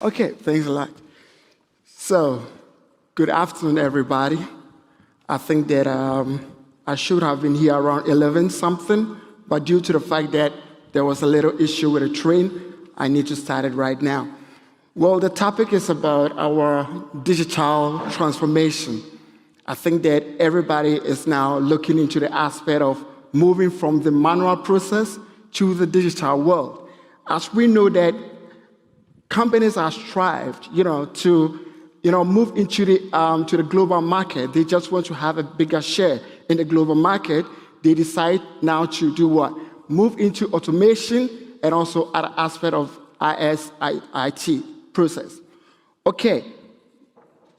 Okay, thanks a lot. So, good afternoon, everybody. I think that I should have been here around 11 something, but due to the fact that there was a little issue with the train, I need to start it right now. Well, the topic is about our digital transformation. I think that everybody is now looking into the aspect of moving from the manual process to the digital world. As we know that companies are strived, to, move into the global market. They just want to have a bigger share in the global market. They decide now to do what? Move into automation and also other aspect of IOT process. Okay,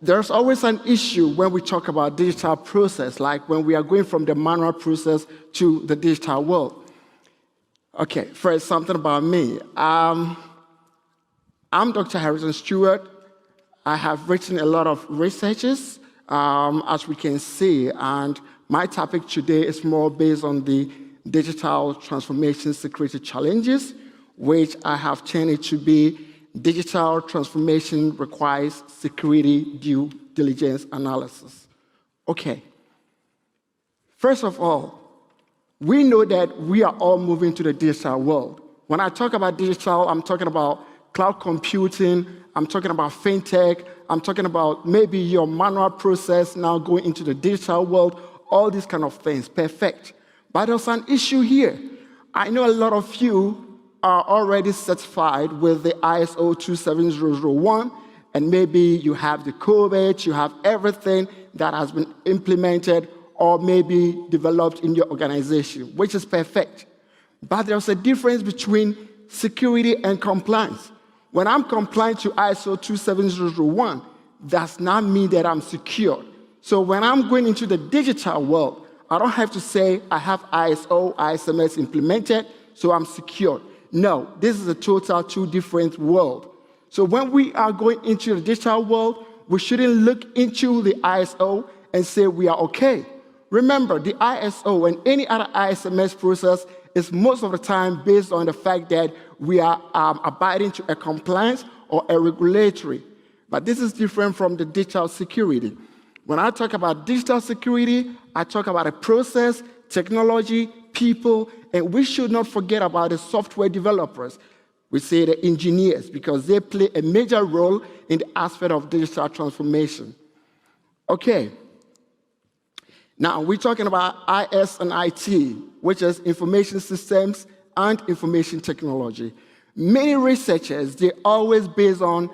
there's always an issue when we talk about digital process, like when we are going from the manual process to the digital world. Okay, first, something about me. I'm Dr. Harrison Stewart. I have written a lot of researches, as we can see, and my topic today is more based on the digital transformation security challenges, which I have turned it to be digital transformation requires security due diligence analysis. Okay. First of all, we know that we are all moving to the digital world. When I talk about digital, I'm talking about cloud computing, I'm talking about fintech, I'm talking about maybe your manual process now going into the digital world, all these kind of things, perfect. But there's an issue here. I know a lot of you are already certified with the ISO 27001, and maybe you have the code, you have everything that has been implemented or maybe developed in your organization, which is perfect. But there's a difference between security and compliance. When I'm compliant to ISO 27001, does not mean that I'm secure. So when I'm going into the digital world, I don't have to say I have ISO, ISMS implemented, so I'm secure. No, this is a total two different world. So when we are going into the digital world, we shouldn't look into the ISO and say we are okay. Remember, the ISO and any other ISMS process is most of the time based on the fact that we are abiding to a compliance or a regulatory. But this is different from the digital security. When I talk about digital security, I talk about a process, technology, people, and we should not forget about the software developers. We say the engineers because they play a major role in the aspect of digital transformation. Okay. Now, we're talking about IS and IT, which is information systems and information technology. Many researchers, they always based on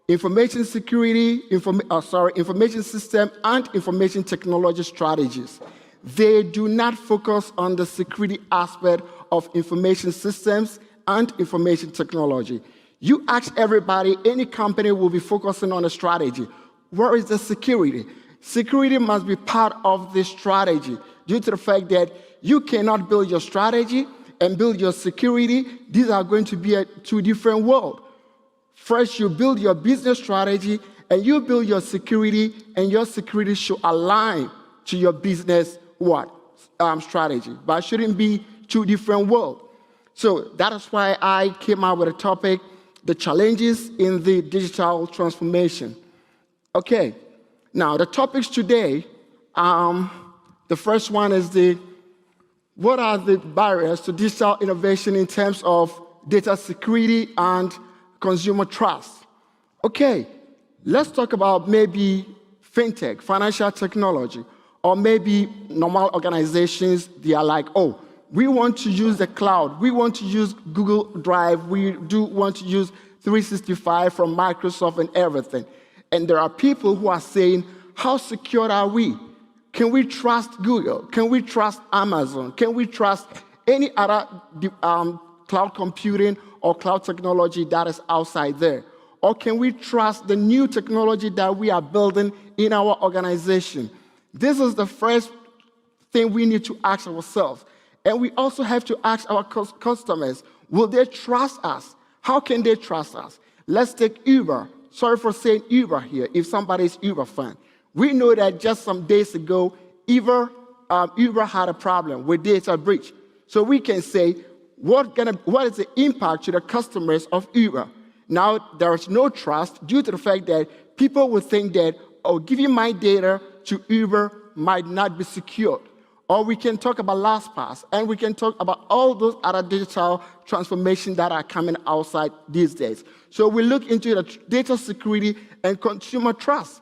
information security, information system and information technology strategies. They do not focus on the security aspect of information systems and information technology. You ask everybody, any company will be focusing on a strategy. Where is the security? Security must be part of the strategy due to the fact that you cannot build your strategy and build your security. These are going to be two different worlds. First, you build your business strategy and you build your security, and your security should align to your business strategy. But it shouldn't be two different worlds. So that is why I came out with a topic, the challenges in the digital transformation. Okay. Now, the topics today, the first one is what are the barriers to digital innovation in terms of data security and consumer trust? Okay, let's talk about maybe fintech, financial technology, or maybe normal organizations, they are like, oh, we want to use the cloud, we want to use Google Drive, we do want to use 365 from Microsoft and everything. And there are people who are saying, how secure are we? Can we trust Google? Can we trust Amazon? Can we trust any other cloud computing or cloud technology that is outside there? Or can we trust the new technology that we are building in our organization? This is the first thing we need to ask ourselves. And we also have to ask our customers, will they trust us? How can they trust us? Let's take Uber. Sorry for saying Uber here, if somebody's Uber fan. We know that just some days ago, Uber had a problem with data breach. So we can say, what is the impact to the customers of Uber? now there is no trust due to the fact that people will think that, oh, giving my data to Uber might not be secured. Or we can talk about LastPass, and we can talk about all those other digital transformations that are coming outside these days. So we look into the data security and consumer trust.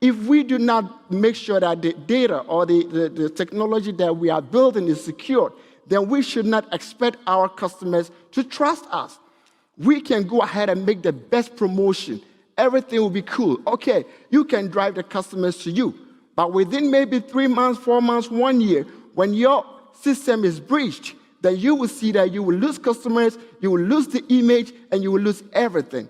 If we do not make sure that the data or the technology that we are building is secure, then we should not expect our customers to trust us. We can go ahead and make the best promotion. Everything will be cool. Okay, you can drive the customers to you. But within maybe 3 months, 4 months, 1 year, when your system is breached, then you will see that you will lose customers, you will lose the image, and you will lose everything.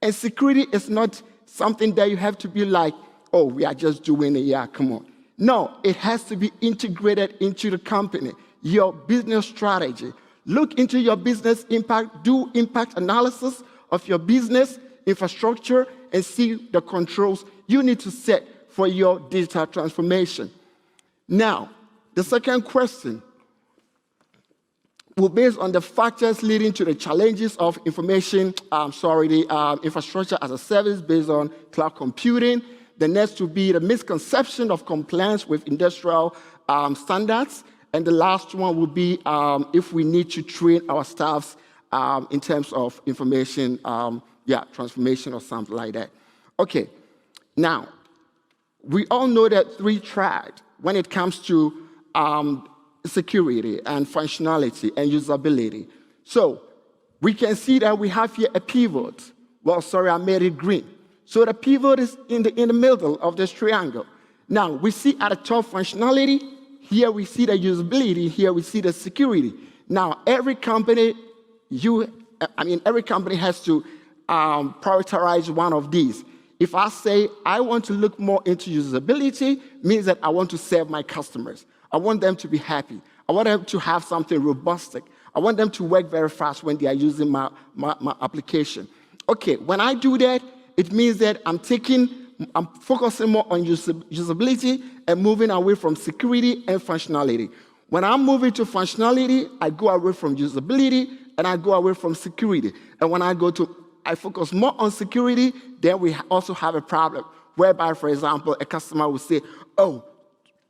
And security is not something that you have to be like, oh, we are just doing it, yeah, come on. No, it has to be integrated into the company, your business strategy. Look into your business impact, do impact analysis of your business infrastructure, and see the controls you need to set for your digital transformation. Now, the second question will be based on the factors leading to the challenges of infrastructure as a service based on cloud computing. The next will be the misconception of compliance with industrial standards. And the last one will be if we need to train our staffs in terms of information transformation or something like that. Okay, now, we all know that 3 tried when it comes to security and functionality and usability. So we can see that we have here a pivot. Well, sorry, I made it green. So the pivot is in the middle of this triangle. Now, we see at the top functionality. Here we see the usability. Here we see the security. Now, every company has to prioritize one of these. If I say I want to look more into usability, means that I want to serve my customers. I want them to be happy. I want them to have something robust. I want them to work very fast when they are using my application. Okay, when I do that, it means that I'm focusing more on usability and moving away from security and functionality. When I'm moving to functionality, I go away from usability and I go away from security. And when I focus more on security, then we also have a problem whereby, for example, a customer will say, oh,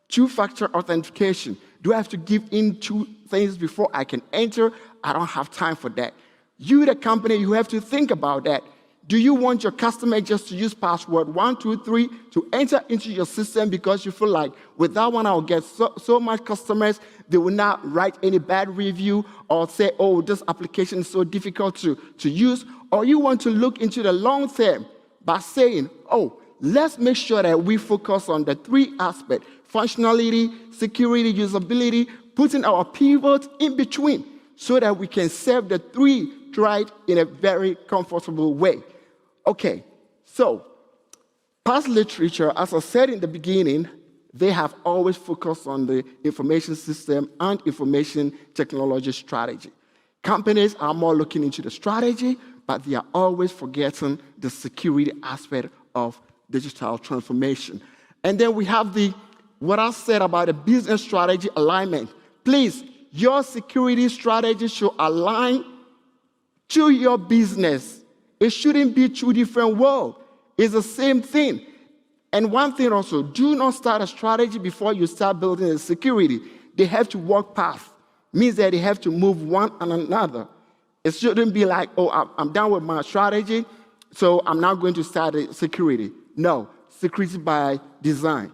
2-factor authentication. Do I have to give in 2 things before I can enter? I don't have time for that. You, the company, you have to think about that. Do you want your customer just to use password 1, 2, 3 to enter into your system because you feel like with that one I'll get so much customers, they will not write any bad review or say, oh, this application is so difficult to use? Or you want to look into the long term by saying, oh, let's make sure that we focus on the 3 aspects: functionality, security, usability, putting our pivot in between so that we can serve the 3 tried in a very comfortable way. Okay, so past literature, as I said in the beginning, they have always focused on the information system and information technology strategy. Companies are more looking into the strategy, but they are always forgetting the security aspect of digital transformation. And then we have what I said about the business strategy alignment. Please, your security strategy should align to your business. It shouldn't be 2 different worlds. It's the same thing. And one thing also, do not start a strategy before you start building the security. They have to walk path. Means that they have to move one and another. It shouldn't be like, oh, I'm done with my strategy, so I'm now going to start the security. No, security by design.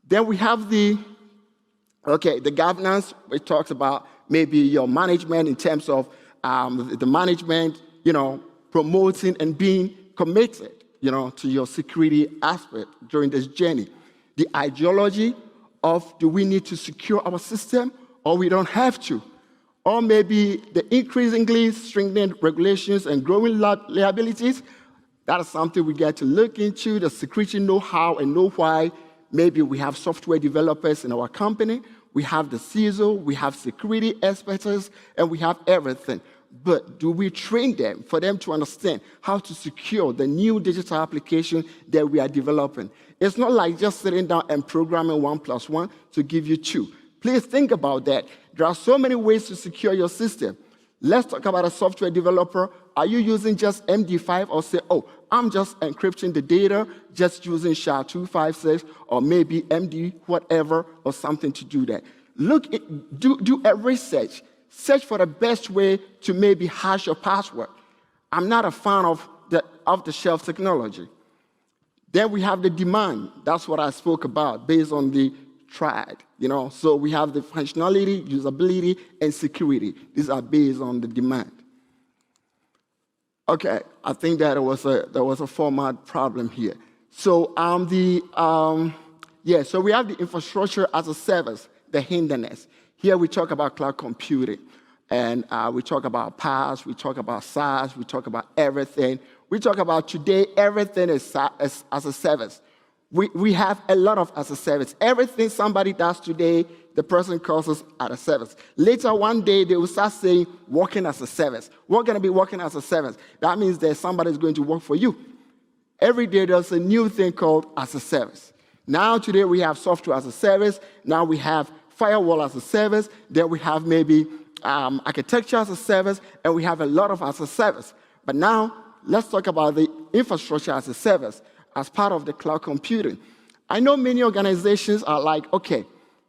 Then we have the governance, which talks about maybe your management in terms of the management, promoting and being committed, to your security aspect during this journey. The ideology of do we need to secure our system or we don't have to? Or maybe the increasingly stringent regulations and growing liabilities. That is something we get to look into, the security know-how and know why. Maybe we have software developers in our company, we have the CISO, we have security experts, and we have everything. But do we train them for them to understand how to secure the new digital application that we are developing? It's not like just sitting down and programming 1 + 1 to give you 2. Please think about that. There are so many ways to secure your system. Let's talk about a software developer are you using just MD5 or say, oh, I'm just encrypting the data, just using SHA-256 or maybe MD whatever or something to do that. Do a research. Search for the best way to maybe hash your password. I'm not a fan of the off-the-shelf technology. Then we have the demand. That's what I spoke about based on the triad. So we have the functionality, usability, and security. These are based on the demand. Okay, I think that there was a format problem here. So so we have the infrastructure as a service, the hinderness. Here we talk about cloud computing, and we talk about PaaS, we talk about SaaS, we talk about everything. We talk about today, everything is as a service. We have a lot of as a service. Everything somebody does today, the person calls us as a service. Later one day, they will start saying, working as a service. We're going to be working as a service. That means that somebody's going to work for you. Every day, there's a new thing called as a service. Now, today, we have software as a service. Now, we have firewall as a service. Then we have maybe architecture as a service. And we have a lot of as a service. But now, let's talk about the infrastructure as a service as part of the cloud computing. I know many organizations are like, okay,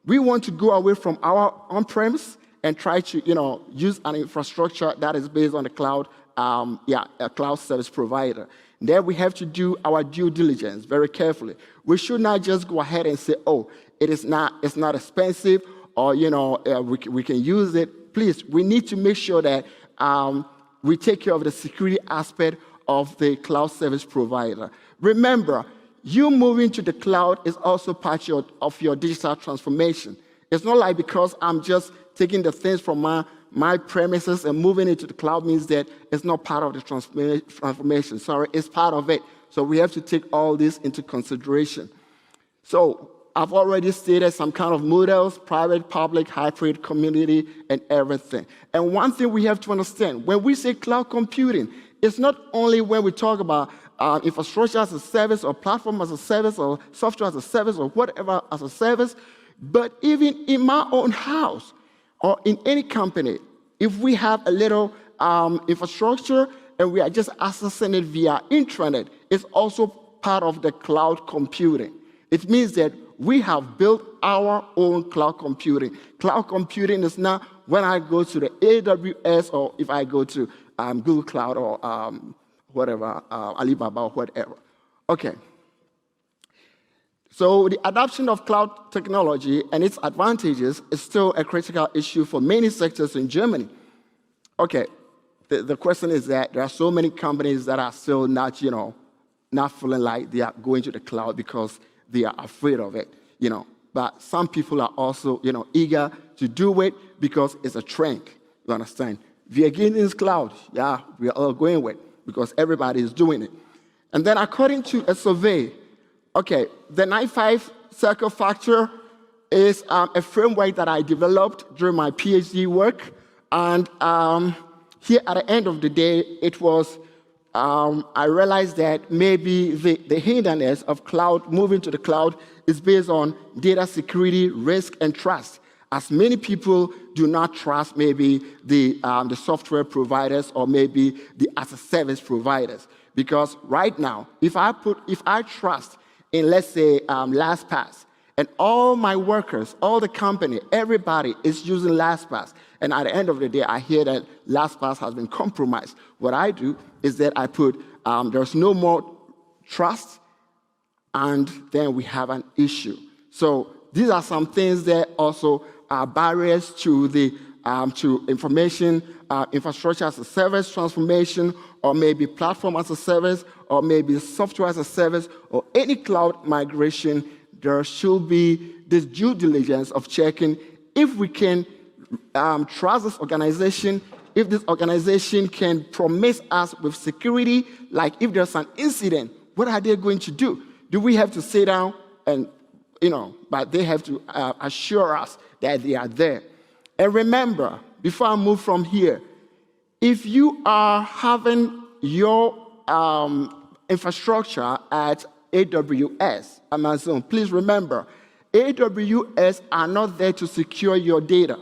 we want to go away from our on-premise and try to, use an infrastructure that is based on the cloud, a cloud service provider. Then we have to do our due diligence very carefully. We should not just go ahead and say, oh, it's not expensive, or we can use it. Please, we need to make sure that we take care of the security aspect of the cloud service provider. Remember, you moving to the cloud is also part of your digital transformation. It's not like because I'm just taking the things from my premises and moving it to the cloud means that it's not part of the transformation. Sorry, it's part of it. So we have to take all this into consideration. So I've already stated some kind of models, private, public, hybrid, community, and everything. And one thing we have to understand, when we say cloud computing, it's not only when we talk about infrastructure as a service or platform as a service or software as a service or whatever as a service, but even in my own house or in any company, if we have a little infrastructure and we are just accessing it via intranet, it's also part of the cloud computing. It means that we have built our own cloud computing. Cloud computing is not when I go to the AWS or if I go to Google Cloud or whatever, Alibaba or whatever. Okay. So the adoption of cloud technology and its advantages is still a critical issue for many sectors in Germany. Okay, the question is that there are so many companies that are still not feeling like they are going to the cloud because they are afraid of it, But some people are also, eager to do it because it's a trend, you understand? We are getting this cloud, yeah, we are all going with because everybody is doing it. And then according to a survey, okay, the 9-5 circle factor is a framework that I developed during my PhD work. And here at the end of the day, it was, I realized that maybe the hinderness of cloud, moving to the cloud, is based on data security, risk, and trust. As many people do not trust maybe the software providers or maybe the as-a-service providers. Because right now, if I trust in, let's say, LastPass, and all my workers, all the company, everybody is using LastPass, and at the end of the day, I hear that LastPass has been compromised. What I do is that I put, there's no more trust, and then we have an issue. So these are some things that also are barriers to the to information infrastructure as a service transformation, or maybe platform as a service, or maybe software as a service, or any cloud migration. There should be this due diligence of checking if we can trust this organization, if this organization can promise us with security, like if there's an incident, what are they going to do? Do we have to sit down and, but they have to assure us that they are there. And remember, before I move from here, if you are having your infrastructure at AWS, Amazon, please remember, AWS are not there to secure your data.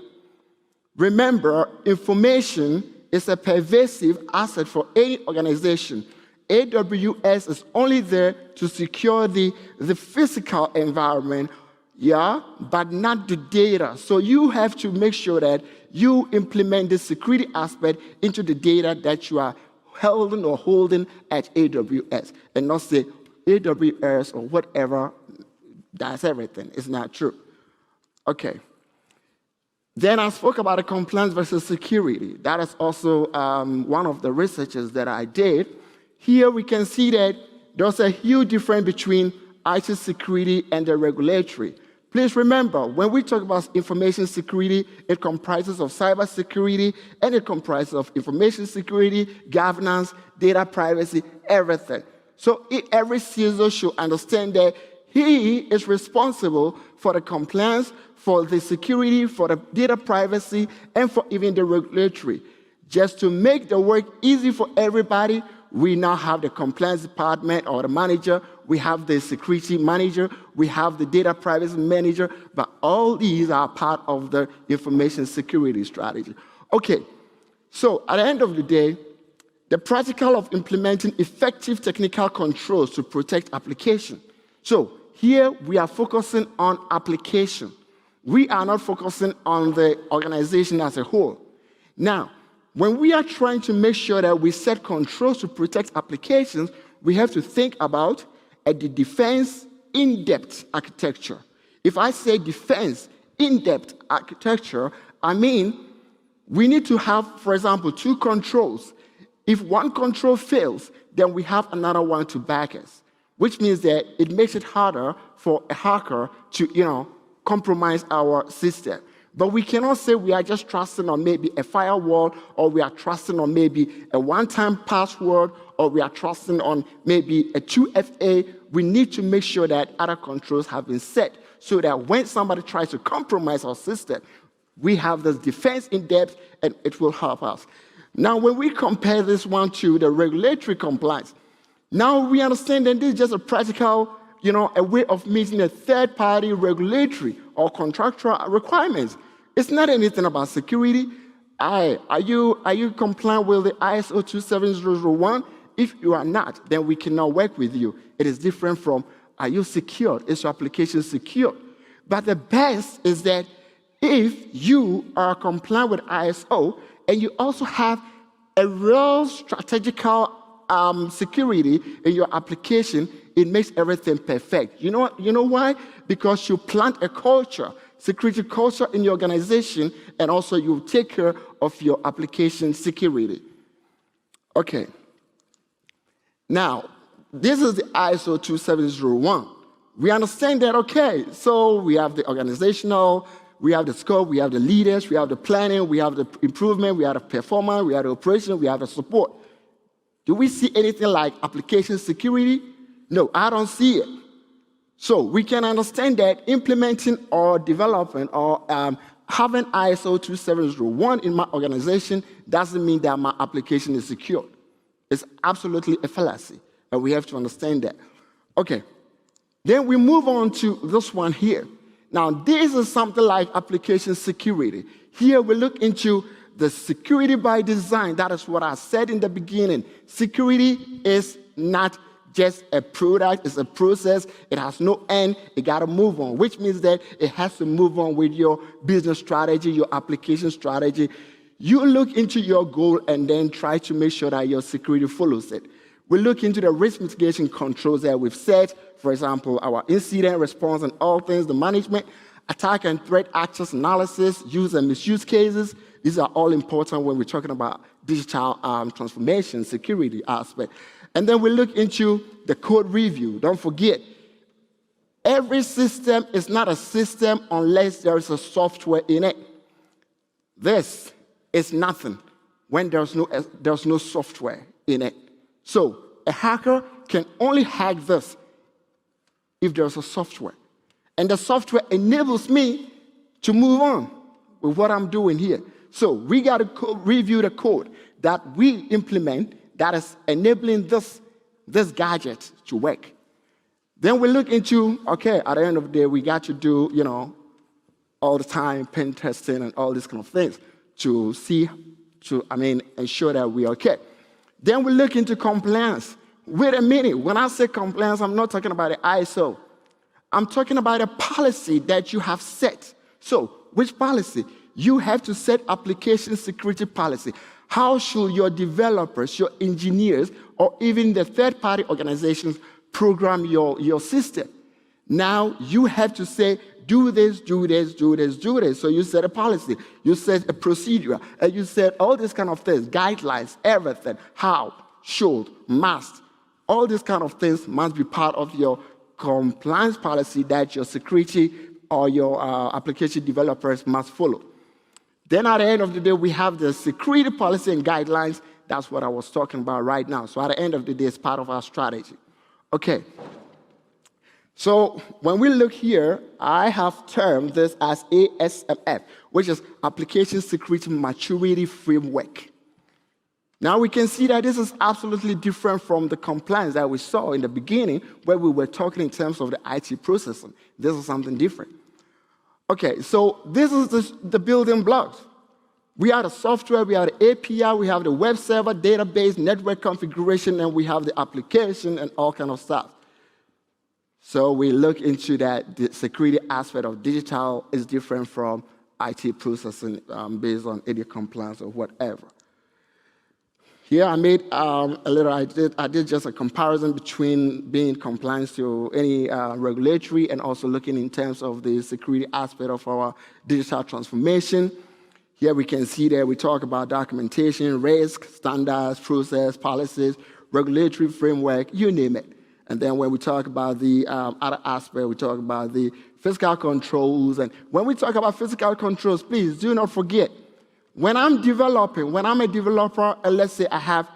Remember, information is a pervasive asset for any organization. AWS is only there to secure the physical environment, yeah, but not the data. So you have to make sure that you implement the security aspect into the data that you are holding at AWS, and not say AWS or whatever does everything. It's not true. Okay. Then I spoke about the compliance versus security. That is also one of the researches that I did. Here we can see that there's a huge difference between IT security and the regulatory. Please remember, when we talk about information security, it comprises of cyber security, and it comprises of information security, governance, data privacy, everything. So every CISO should understand that he is responsible for the compliance, for the security, for the data privacy, and for even the regulatory. Just to make the work easy for everybody, we now have the compliance department or the manager, we have the security manager, we have the data privacy manager, but all these are part of the information security strategy. Okay, so at the end of the day, the practical of implementing effective technical controls to protect application. So here we are focusing on application. We are not focusing on the organization as a whole. Now, when we are trying to make sure that we set controls to protect applications, we have to think about the defense in-depth architecture. If I say defense in-depth architecture, I mean we need to have, for example, 2 controls. If one control fails, then we have another one to back us, which means that it makes it harder for a hacker to, compromise our system. But we cannot say we are just trusting on maybe a firewall, or we are trusting on maybe a one-time password, or we are trusting on maybe a 2FA. We need to make sure that other controls have been set so that when somebody tries to compromise our system, we have this defense in depth, and it will help us. Now, when we compare this one to the regulatory compliance, now we understand that this is just a practical, a way of meeting a third-party regulatory or contractual requirements. It's not anything about security. Are you compliant with the ISO 27001? If you are not, then we cannot work with you. It is different from, are you secured? Is your application secure? But the best is that if you are compliant with ISO and you also have a real strategical security in your application, it makes everything perfect. You know why? Because you plant a culture, security culture in your organization, and also you take care of your application security. Okay. Now, this is the ISO 27001. We understand that, okay, so we have the organizational, we have the scope, we have the leaders, we have the planning, we have the improvement, we have the performance, we have the operation, we have the support. Do we see anything like application security? No, I don't see it. So we can understand that implementing or developing or having ISO 27001 in my organization doesn't mean that my application is secure. It's absolutely a fallacy, and we have to understand that. Okay, then we move on to this one here. Now, this is something like application security. Here we look into the security by design. That is what I said in the beginning. Security is not just a product, it's a process. It has no end. It got to move on, which means that it has to move on with your business strategy, your application strategy. You look into your goal and then try to make sure that your security follows it. We look into the risk mitigation controls that we've set. For example, our incident response and all things, the management, attack and threat access analysis, use and misuse cases. These are all important when we're talking about digital transformation, security aspect. And then we look into the code review. Don't forget, every system is not a system unless there is a software in it. This is nothing when there's no software in it. So a hacker can only hack this if there's a software. And the software enables me to move on with what I'm doing here. So we got to review the code that we implement that is enabling this gadget to work. Then we look into, okay, at the end of the day, we got to do, all the time pen testing and all these kind of things to see to ensure that we're okay. Then we look into compliance. Wait a minute, when I say compliance, I'm not talking about the ISO. I'm talking about a policy that you have set. So, which policy? You have to set application security policy. How should your developers, your engineers, or even the third-party organizations program your system? Now, you have to say, do this, do this, do this, do this. So you set a policy, you set a procedure, and you set all these kind of things, guidelines, everything, how, should, must. All these kind of things must be part of your compliance policy that your security or your application developers must follow. Then at the end of the day, we have the security policy and guidelines. That's what I was talking about right now. So at the end of the day, it's part of our strategy. Okay. So when we look here, I have termed this as ASMF, which is Application Security Maturity Framework. Now we can see that this is absolutely different from the compliance that we saw in the beginning, where we were talking in terms of the IT processing. This is something different. Okay, so this is the building blocks. We have the software, we have the API, we have the web server, database, network configuration, and we have the application and all kind of stuff. So we look into that the security aspect of digital is different from IT processing based on either compliance or whatever. Here I made I did just a comparison between being compliant to any regulatory and also looking in terms of the security aspect of our digital transformation. Here we can see that we talk about documentation, risk, standards, process, policies, regulatory framework, you name it. And then when we talk about the other aspect, we talk about the physical controls. And when we talk about physical controls, please do not forget, when I'm a developer, and let's say I have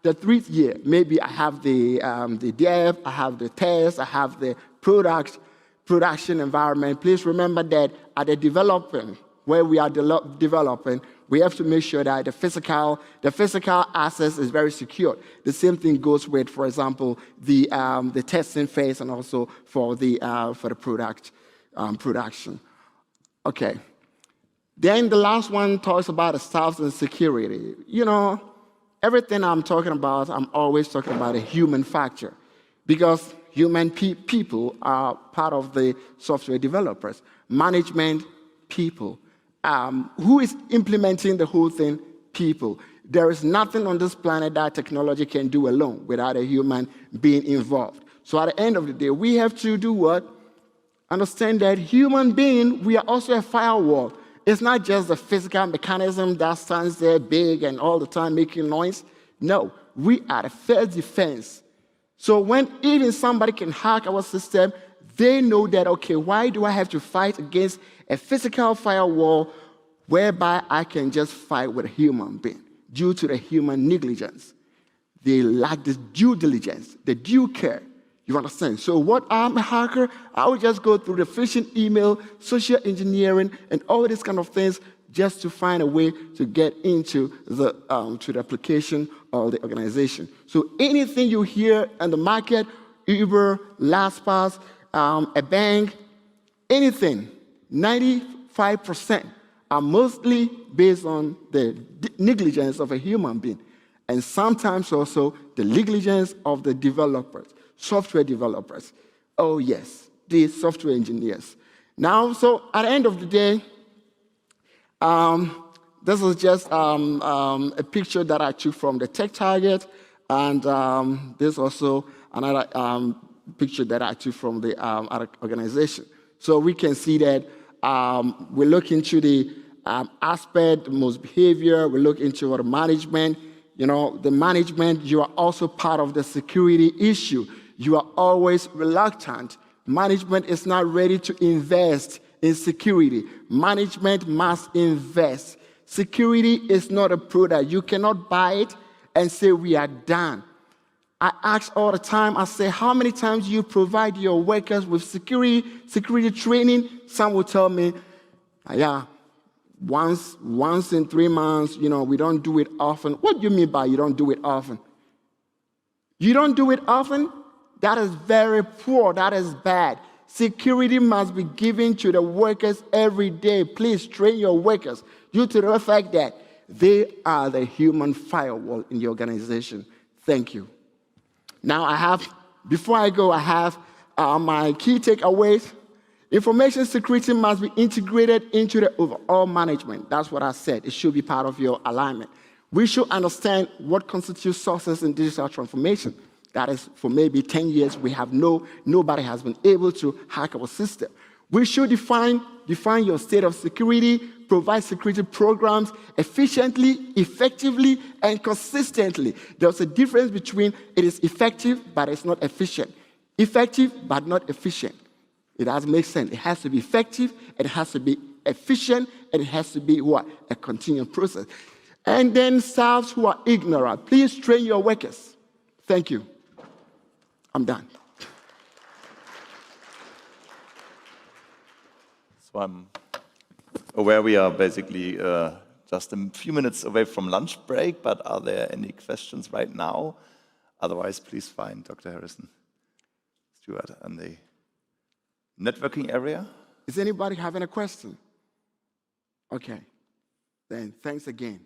the 3rd year, maybe I have the dev, I have the test, I have the production environment. Please remember that at the development, where we are developing, we have to make sure that the physical access is very secure. The same thing goes with, for example, the testing phase and also for the production. Okay. Then the last one talks about the staff and security. You know, everything I'm talking about, I'm always talking about a human factor, because human people are part of the software developers, management, people. Who is implementing the whole thing? People. There is nothing on this planet that technology can do alone without a human being involved. So at the end of the day, we have to do what? Understand that human being, we are also a firewall. It's not just the physical mechanism that stands there big and all the time making noise. No, we are the first defense. So when even somebody can hack our system, they know that, okay, why do I have to fight against a physical firewall whereby I can just fight with a human being due to the human negligence? They lack the due diligence, the due care. You understand? So what I'm a hacker, I will just go through the phishing email, social engineering, and all these kind of things just to find a way to get into the application or the organization. So anything you hear in the market, Uber, LastPass, a bank, anything, 95% are mostly based on the negligence of a human being, and sometimes also the negligence of the developers. Software developers. Oh, yes, the software engineers. Now, so at the end of the day, this is just a picture that I took from the Tech Target, and this also another picture that I took from the other organization. So we can see that we look into the aspect, most behavior, we look into the management. You know, the management, you are also part of the security issue. You are always reluctant. Management is not ready to invest in security. Management must invest. Security is not a product. You cannot buy it and say, we are done. I ask all the time, I say, how many times do you provide your workers with security training? Some will tell me, yeah, once in 3 months, you know, we don't do it often. What do you mean by you don't do it often? You don't do it often? That is very poor. That is bad. Security must be given to the workers every day. Please train your workers due to the fact that They are the human firewall in the organization. Thank you. Now before I go, I have my key takeaways. Information security must be integrated into the overall management. That's what I said. It should be part of your alignment. We should understand what constitutes success in digital transformation. That is, for maybe 10 years, nobody has been able to hack our system. We should define your state of security, provide security programs efficiently, effectively, and consistently. There's a difference between it is effective, but it's not efficient. Effective, but not efficient. It doesn't make sense. It has to be effective, it has to be efficient, and it has to be what? A continuous process. And then staffs who are ignorant, please train your workers. Thank you. I'm done. So I'm aware we are basically just a few minutes away from lunch break, but are there any questions right now? Otherwise, please find Dr. Harrison, Stewart, and the networking area. Is anybody having a question? Okay. Then thanks again.